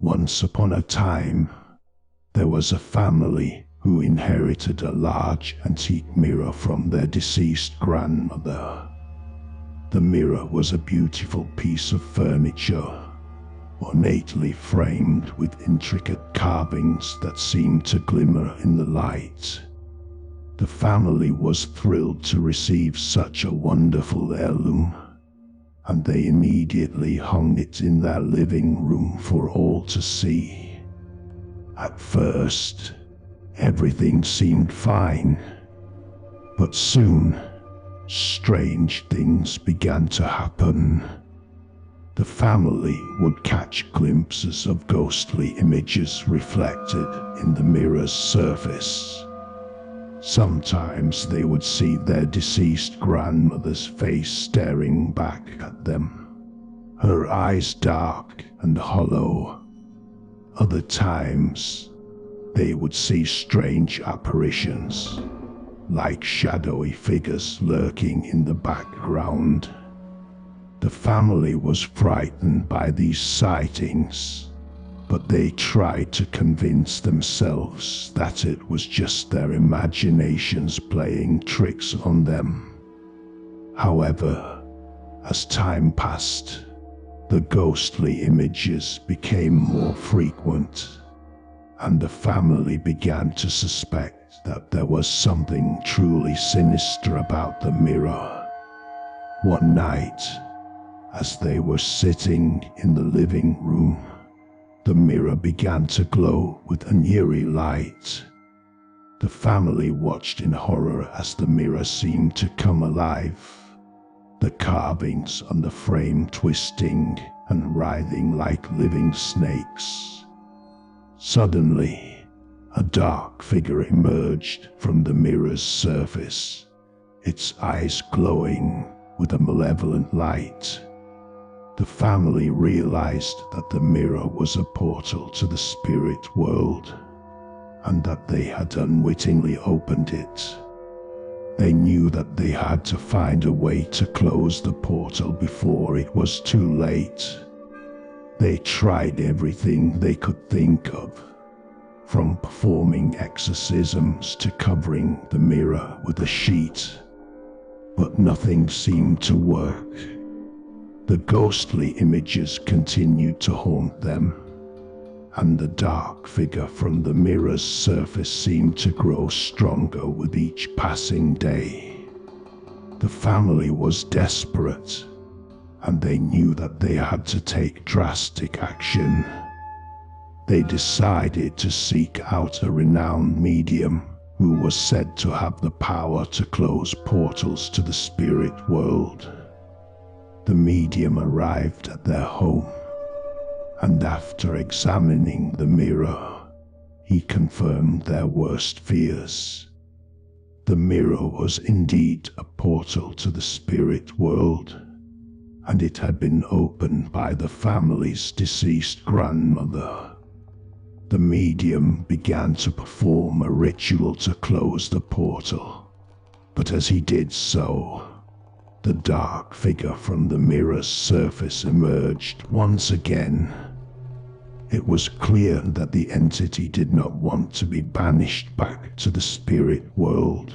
Once upon a time, there was a family who inherited a large antique mirror from their deceased grandmother. The mirror was a beautiful piece of furniture, ornately framed with intricate carvings that seemed to glimmer in the light. The family was thrilled to receive such a wonderful heirloom, and they immediately hung it in their living room for all to see. At first, everything seemed fine, but soon, strange things began to happen. The family would catch glimpses of ghostly images reflected in the mirror's surface. Sometimes they would see their deceased grandmother's face staring back at them, her eyes dark and hollow. Other times, they would see strange apparitions, like shadowy figures lurking in the background. The family was frightened by these sightings, but they tried to convince themselves that it was just their imaginations playing tricks on them. However, as time passed, the ghostly images became more frequent, and the family began to suspect that there was something truly sinister about the mirror. One night, as they were sitting in the living room, the mirror began to glow with an eerie light. The family watched in horror as the mirror seemed to come alive, the carvings on the frame twisting and writhing like living snakes. Suddenly, a dark figure emerged from the mirror's surface, its eyes glowing with a malevolent light. The family realized that the mirror was a portal to the spirit world, and that they had unwittingly opened it. They knew that they had to find a way to close the portal before it was too late. They tried everything they could think of, from performing exorcisms to covering the mirror with a sheet, but nothing seemed to work. The ghostly images continued to haunt them, and the dark figure from the mirror's surface seemed to grow stronger with each passing day. The family was desperate, and they knew that they had to take drastic action. They decided to seek out a renowned medium who was said to have the power to close portals to the spirit world. The medium arrived at their home, and after examining the mirror, he confirmed their worst fears. The mirror was indeed a portal to the spirit world, and it had been opened by the family's deceased grandmother. The medium began to perform a ritual to close the portal, but as he did so, the dark figure from the mirror's surface emerged once again. It was clear that the entity did not want to be banished back to the spirit world.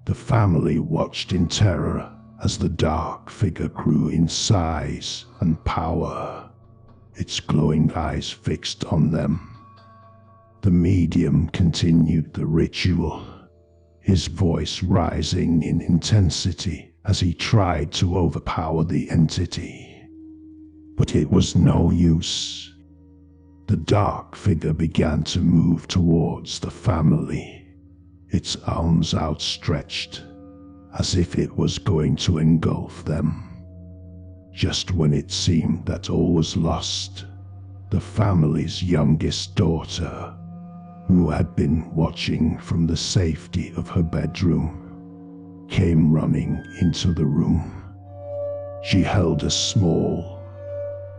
The family watched in terror as the dark figure grew in size and power, its glowing eyes fixed on them. The medium continued the ritual, his voice rising in intensity as he tried to overpower the entity. But it was no use. The dark figure began to move towards the family, its arms outstretched, as if it was going to engulf them. Just when it seemed that all was lost, the family's youngest daughter, who had been watching from the safety of her bedroom, came running into the room. She held a small,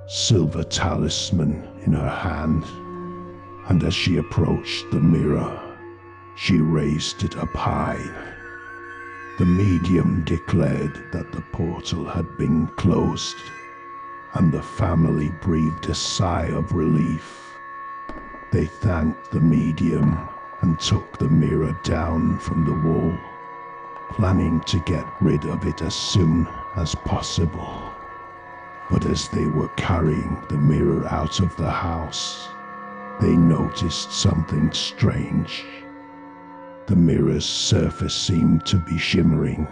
silver talisman in her hand, and as she approached the mirror, she raised it up high. The medium declared that the portal had been closed, and the family breathed a sigh of relief. They thanked the medium and took the mirror down from the wall, planning to get rid of it as soon as possible. But as they were carrying the mirror out of the house, they noticed something strange. The mirror's surface seemed to be shimmering,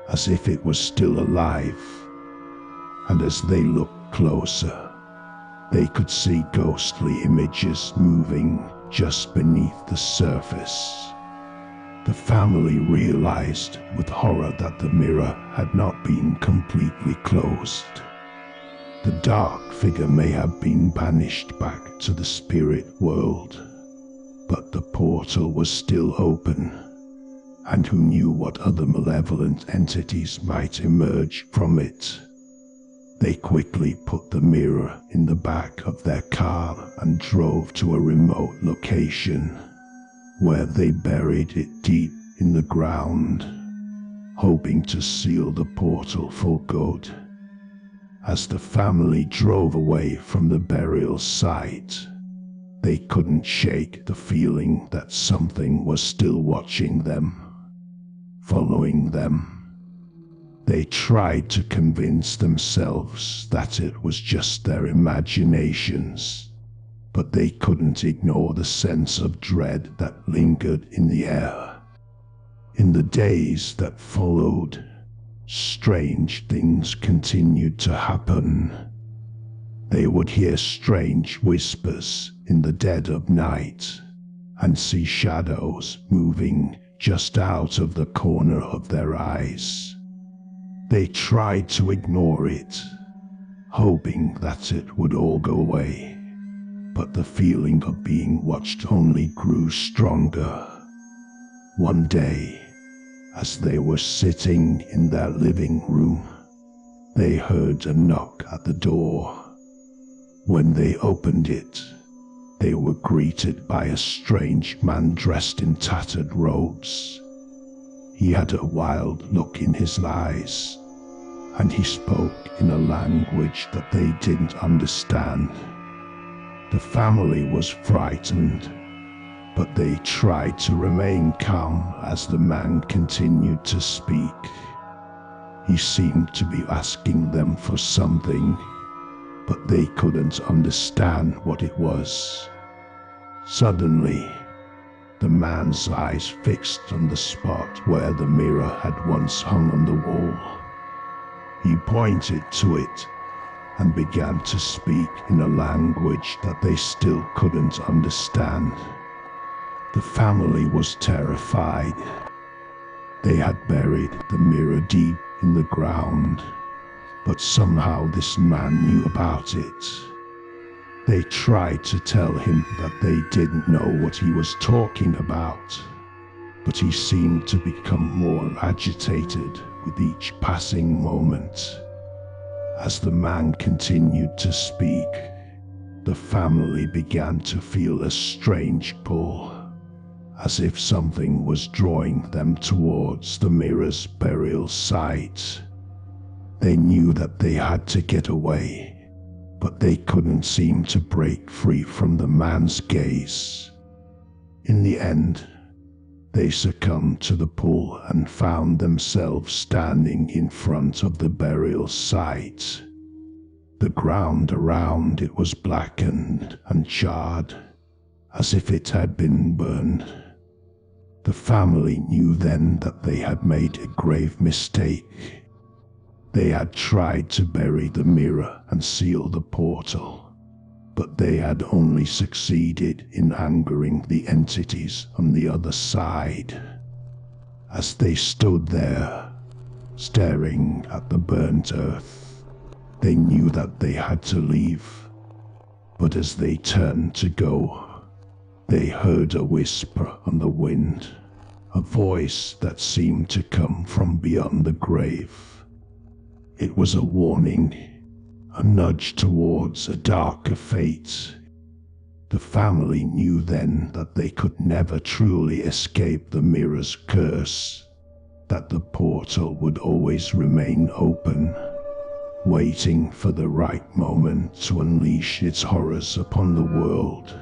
as if it was still alive, and as they looked closer, they could see ghostly images moving just beneath the surface. The family realized with horror that the mirror had not been completely closed. The dark figure may have been banished back to the spirit world, but the portal was still open, and who knew what other malevolent entities might emerge from it. They quickly put the mirror in the back of their car and drove to a remote location, where they buried it deep in the ground, hoping to seal the portal for good. As the family drove away from the burial site, they couldn't shake the feeling that something was still watching them, following them. They tried to convince themselves that it was just their imaginations, but they couldn't ignore the sense of dread that lingered in the air. In the days that followed, strange things continued to happen. They would hear strange whispers in the dead of night and see shadows moving just out of the corner of their eyes. They tried to ignore it, hoping that it would all go away, but the feeling of being watched only grew stronger. One day, as they were sitting in their living room, they heard a knock at the door. When they opened it, they were greeted by a strange man dressed in tattered robes. He had a wild look in his eyes, and he spoke in a language that they didn't understand. The family was frightened, but they tried to remain calm as the man continued to speak. He seemed to be asking them for something, but they couldn't understand what it was. Suddenly, the man's eyes fixed on the spot where the mirror had once hung on the wall. He pointed to it and began to speak in a language that they still couldn't understand. The family was terrified. They had buried the mirror deep in the ground, but somehow this man knew about it. They tried to tell him that they didn't know what he was talking about, but he seemed to become more agitated with each passing moment. As the man continued to speak, the family began to feel a strange pull, as if something was drawing them towards the mirror's burial site. They knew that they had to get away, but they couldn't seem to break free from the man's gaze. In the end, they succumbed to the pull and found themselves standing in front of the burial site. The ground around it was blackened and charred, as if it had been burned. The family knew then that they had made a grave mistake. They had tried to bury the mirror and seal the portal, but they had only succeeded in angering the entities on the other side. As they stood there, staring at the burnt earth, they knew that they had to leave. But as they turned to go, they heard a whisper on the wind, a voice that seemed to come from beyond the grave. It was a warning, a nudge towards a darker fate. The family knew then that they could never truly escape the mirror's curse, that the portal would always remain open. waiting for the right moment to unleash its horrors upon the world.